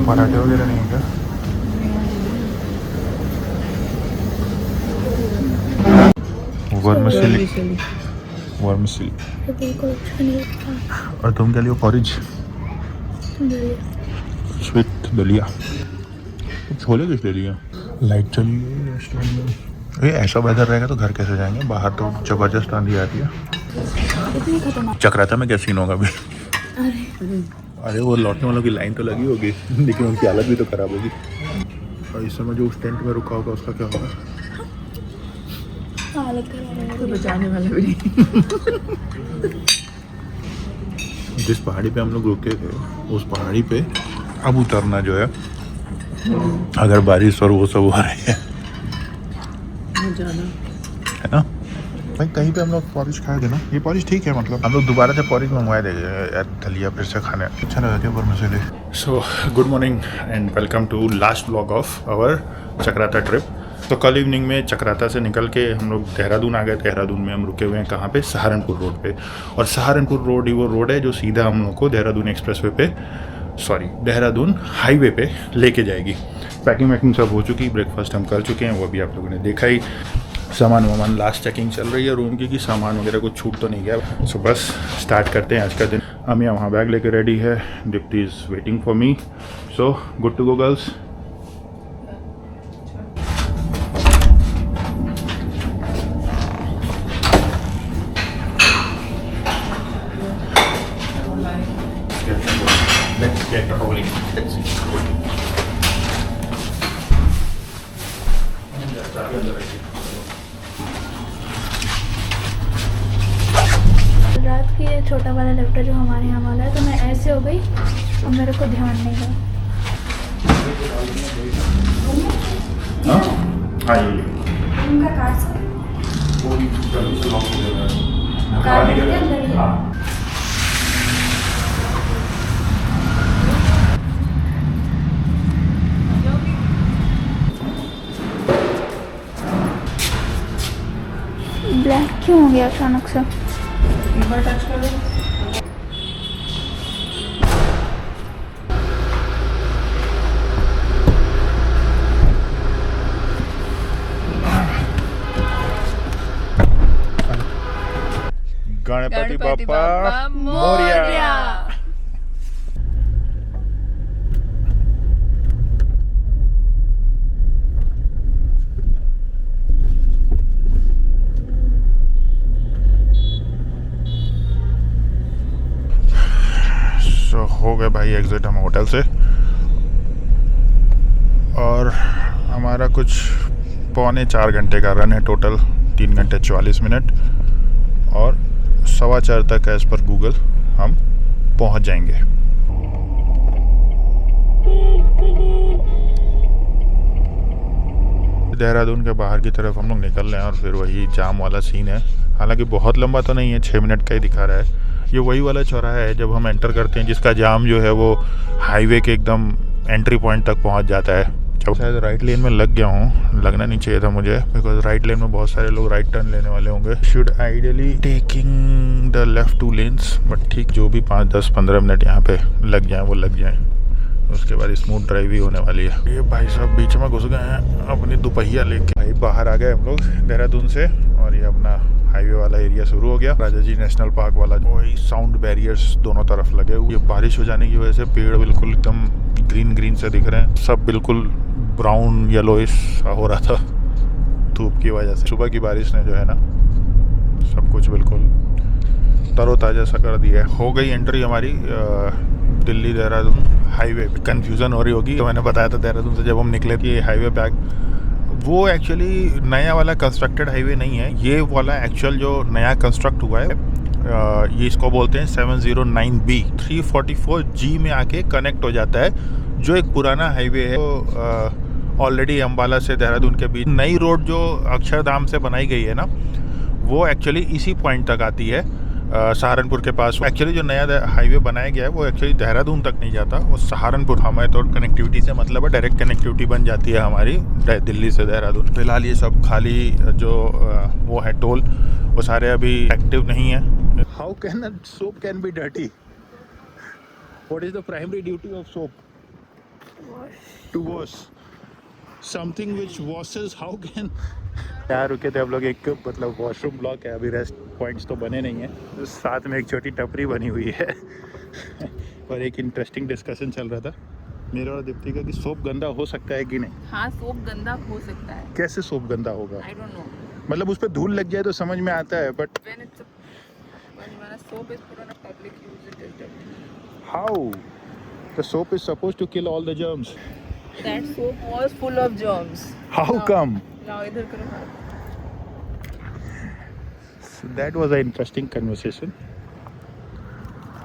पराठे वगैरह नहीं है क्या? वर्मिसेली बिल्कुल अच्छा नहीं लगता। और तुम क्या लियो? पॉरिज, स्वीट दलिया। छोले किस ले लिया? लाइट चली गई रेस्टोरेंट में। ये ऐसा वेदर रहेगा तो घर कैसे जाएंगे? बाहर तो जबरदस्त आंधी आ रही है। चक्राता में क्या सीन होगा अभी? अरे वो लौटने वालों की लाइन तो लगी होगी, लेकिन उनकी हालत भी तो खराब होगी। और इस समय जो उस टेंट में रुका होगा उसका क्या होगा? तो बचाने वाला भी नहीं। जिस पहाड़ी पे हम लोग रुके थे उस पहाड़ी पे अब उतरना जो है, अगर बारिश और वो सब हो रही है ना भाई, कहीं पे हम लोग पॉरिज खाए थे ना। ये पॉरिज ठीक है, मतलब हम लोग दोबारा से पॉरिज मंगवाए थे दलिया फिर से खाने, अच्छा लगा क्या मसाले। So good morning and welcome to last vlog of our Chakrata trip. तो कल इवनिंग में चक्राता से निकल के हम लोग देहरादून आ गए। देहरादून में हम रुके हुए हैं कहाँ पे? सहारनपुर रोड पे। और सहारनपुर रोड ही वो रोड है जो सीधा हम लोग को देहरादून एक्सप्रेसवे पे, सॉरी देहरादून हाईवे पे लेके जाएगी। पैकिंग वैकिंग सब हो चुकी, ब्रेकफास्ट हम कर चुके हैं, वो भी आप लोगों ने देखा ही। सामान वामान लास्ट चेकिंग चल रही है रूम की कि सामान वगैरह कुछ छूट तो नहीं गया। सो बस स्टार्ट करते हैं आज का दिन। अमिया वहाँ बैग लेके रेडी है, Deepti is waiting for me. So good to go girls. रात की ये छोटा वाला लैपटॉप जो हमारे यहाँ वाला है, तो मैं ऐसे हो गई और मेरे को ध्यान नहीं रहा। ब्लैक क्यों हो गया अचानक से? टच करो। गणपति बाप्पा मोरया। हो गए भाई एग्जिट हम होटल से, और हमारा कुछ 3.25 घंटे का रन है टोटल, 3 घंटे 44 मिनट, और 4:15 तक एज पर गूगल हम पहुंच जाएंगे। देहरादून के बाहर की तरफ हम लोग निकल रहे हैं और फिर वही जाम वाला सीन है। हालांकि बहुत लंबा तो नहीं है, 6 मिनट का ही दिखा रहा है। ये वही वाला चौराहा है जब हम एंटर करते हैं, जिसका जाम जो है वो हाईवे के एकदम एंट्री पॉइंट तक पहुंच जाता है। जब शायद राइट लेन में लग गया हूँ, लगना नहीं चाहिए था मुझे, बिकॉज राइट लेन में बहुत सारे लोग राइट टर्न लेने वाले होंगे। Should ideally taking the left 2 lens, but ठीक जो भी 5, 10, 15 मिनट यहाँ पे लग जाएँ वो लग जाएँ, उसके बाद स्मूथ ड्राइव ही होने वाली है। ये भाई साहब बीच में घुस गए हैं अपनी दोपहिया लेके। भाई बाहर आ गए हम लोग देहरादून से, और ये अपना हाईवे वाला एरिया शुरू हो गया। राजा जी नेशनल पार्क वाला, वही साउंड बैरियर्स दोनों तरफ लगे हुए। बारिश हो जाने की वजह से पेड़ बिल्कुल एकदम ग्रीन ग्रीन से दिख रहे हैं, सब बिल्कुल ब्राउन येलोइश हो रहा था धूप की वजह से। सुबह की बारिश ने जो है ना सब कुछ बिल्कुल तरोताज़ा सा कर दिया है। हो गई एंट्री हमारी दिल्ली देहरादून हाईवे। कंफ्यूजन हो रही होगी, तो मैंने बताया था देहरादून से जब हम निकले कि हाईवे बैग, वो एक्चुअली नया वाला कंस्ट्रक्टेड हाईवे नहीं है। ये वाला एक्चुअल जो नया कंस्ट्रक्ट हुआ है, ये इसको बोलते हैं 709B। 344G में आके कनेक्ट हो जाता है, जो एक पुराना हाईवे है। तो ऑलरेडी अम्बाला से देहरादून के बीच नई रोड जो अक्षरधाम से बनाई गई है ना, वो एक्चुअली इसी पॉइंट तक आती है। सहारनपुर के पास। एक्चुअली जो नया हाईवे बनाया गया है वो एक्चुअली देहरादून तक नहीं जाता, वो सहारनपुर। हमें तो कनेक्टिविटी से मतलब है, डायरेक्ट कनेक्टिविटी बन जाती है हमारी दिल्ली से देहरादून। फिलहाल ये सब खाली जो वो है टोल, वो सारे अभी एक्टिव नहीं है। How can soap can be dirty? What is the primary duty of soap? To wash something which washes. How can? यहाँ रुके थे हम लोग, एक मतलब वॉशरूम ब्लॉक है, अभी रेस्ट पॉइंट्स तो बने नहीं है। साथ में एक छोटी टपरी बनी हुई है और एक इंटरेस्टिंग डिस्कशन चल रहा था मेरे और दीप्ति का कि सोप गंदा हो सकता है कि नहीं। हाँ, सोप गंदा हो सकता है। कैसे सोप गंदा होगा? I don't know. मतलब उस पर धूल लग जाए तो समझ में आता है, but when a soap is put on a public use, it is dirty. How the soap is supposed to kill all the germs? That soap was full of germs. How come? Now इधर करो हाथ. That was a interesting conversation.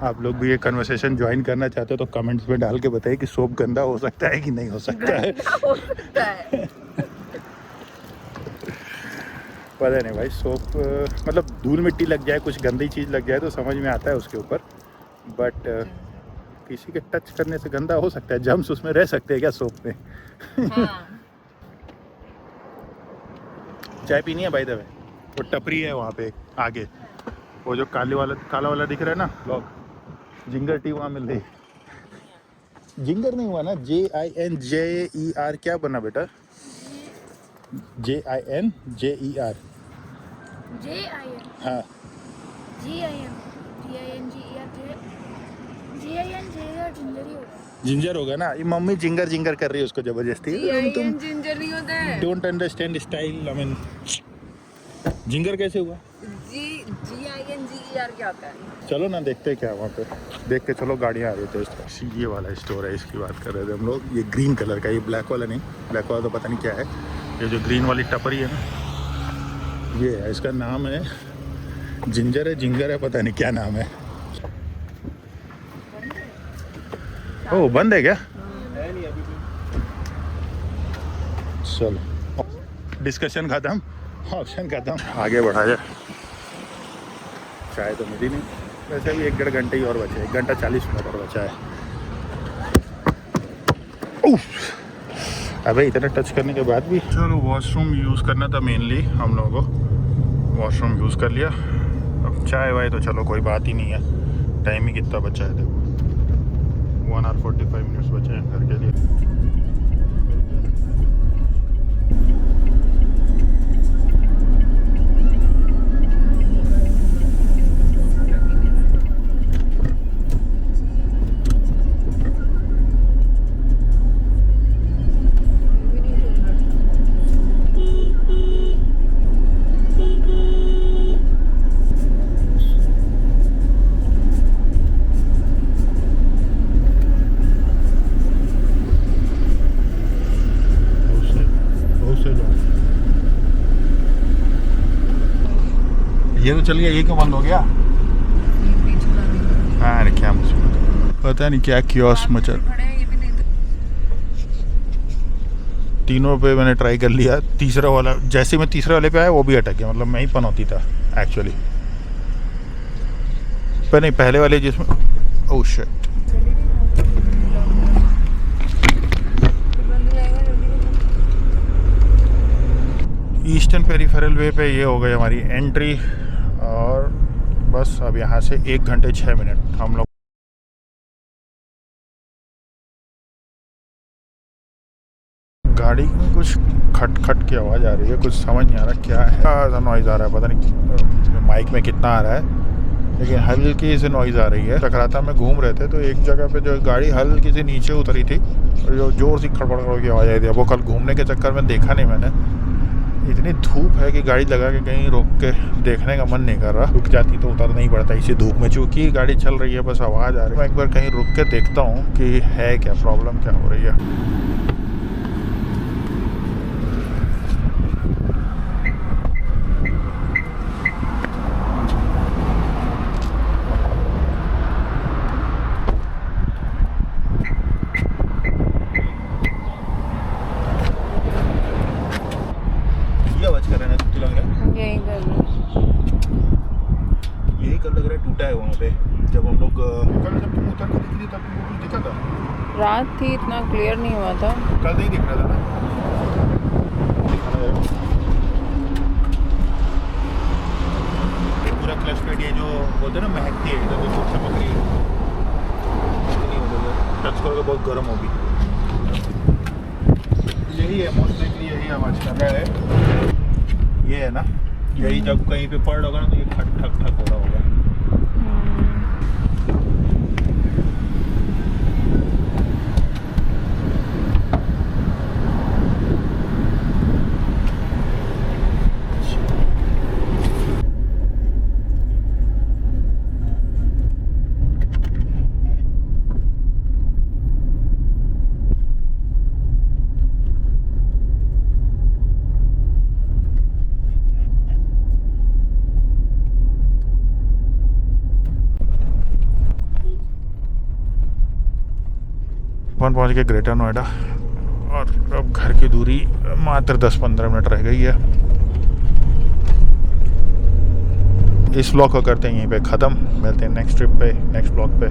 आप लोग भी ये conversation join करना चाहते हो तो कमेंट्स में डाल के बताइए कि सोप गंदा हो सकता है कि नहीं हो सकता है। हो सकता है. पता नहीं भाई, सोप मतलब धूल मिट्टी लग जाए, कुछ गंदी चीज़ लग जाए तो समझ में आता है उसके ऊपर, बट किसी के टच करने से गंदा हो सकता है। जर्म्स उसमें रह सकते हैं क्या सोप में? हाँ. चाय पीनी है भाई दवे? वो टपरी है वहाँ पे आगे, वो जो काला वाला दिख रहा है ना ब्लॉक, जिंगर टी वहाँ मिल रही। जिंगर नहीं हुआ ना, JINJER क्या बना बेटा? JINJER। JIN हाँ जिंजर होगा ना, ये मम्मी जिंगर कर रही है उसको जबरदस्ती। तुम जिंजर नहीं होता है. Don't understand style. I mean ginger कैसे हुआ? GINGER क्या होता है? चलो ना देखते हैं क्या वहाँ पे, देख के चलो। गाड़ियाँ आ रही थी। ये वाला स्टोर है, इसकी बात कर रहे थे हम लोग। ये ग्रीन कलर का, ये ब्लैक वाला नहीं, ब्लैक वाला तो पता नहीं क्या है। ये जो ग्रीन वाली टपरी है ना, ये है, इसका नाम है जिंजर है, जिंगर है, पता नहीं क्या नाम है। ओह बंद है क्या? चलो डिस्कशन खत्म, ऑप्शन खत्म, आगे बढ़ा जाए। चाय तो मिली नहीं, वैसे भी 1-1.5 घंटे ही और बचे, 1 घंटा 40 मिनट और बचा है। अबे इतना टच करने के बाद भी। चलो वॉशरूम यूज़ करना था मेनली हम लोगों को, वॉशरूम यूज़ कर लिया। अब चाय वाय तो चलो कोई बात ही नहीं है। टाइम ही कितना बचा है देखो, 1 hour 45 minutes बचे हैं घर के लिए। ये तो चल गया, ये क्यों बंद हो गया? अरे क्या मुसीबत, पता नहीं क्या कियोस मचा। तीनों पे मैंने ट्राई कर लिया, तीसरा वाला जैसे मैं तीसरे वाले पे आया वो भी अटक गया। मतलब मैं ही पनौती था एक्चुअली, पर नहीं पहले वाले जिसमें। ओह शिट, ईस्टर्न पेरिफेरल वे पे ये हो गई हमारी एंट्री, और बस अब यहाँ से 1 घंटे 6 मिनट हम लोग। गाड़ी में कुछ खट खट की आवाज़ आ रही है, कुछ समझ नहीं आ रहा क्या है। ज़्यादा नॉइज़ आ रहा है, पता नहीं माइक में कितना आ रहा है, लेकिन हल्की सी नॉइज़ आ रही है। चक्राता में घूम रहे थे तो एक जगह पे जो गाड़ी हल्की सी नीचे उतरी थी और जो जोर सी खड़बड़ की आवाज़ आई थी। वो कल घूमने के चक्कर में देखा नहीं मैंने, इतनी धूप है कि गाड़ी लगा के कहीं रोक के देखने का मन नहीं कर रहा। रुक जाती तो उतरना ही पड़ता इसी धूप में, चूँकि गाड़ी चल रही है बस आवाज़ आ रही है। मैं एक बार कहीं रुक के देखता हूँ कि है क्या प्रॉब्लम, क्या हो रही है। यही कर लग रहा है वहाँ पे जब हम लोग कल जब तुम उतर के दिखी थी तब तुमको कुछ दिखा था? रात थी, इतना क्लियर नहीं हुआ था। कल नहीं दिख रहा था ना? ये पूरा क्लच प्लेट ये जो बोलते हैं ना महकती है एकदम, ये बहुत चमक रही है। नहीं हो गया, टच करोगे बहुत गर्म होगी। यही है मोस्ट लाइकली, यही आवाज़ कर रहा है। ये है ना, यही जब कहीं पे पड़ होगा ना तो ये ठक ठक ठक हो रहा होगा। अपन पहुंच गए ग्रेटर नोएडा और अब घर की दूरी मात्र 10-15 मिनट रह गई है। इस व्लॉग को करते हैं यहीं पे ख़त्म। मिलते हैं नेक्स्ट ट्रिप पे, नेक्स्ट व्लॉग पे।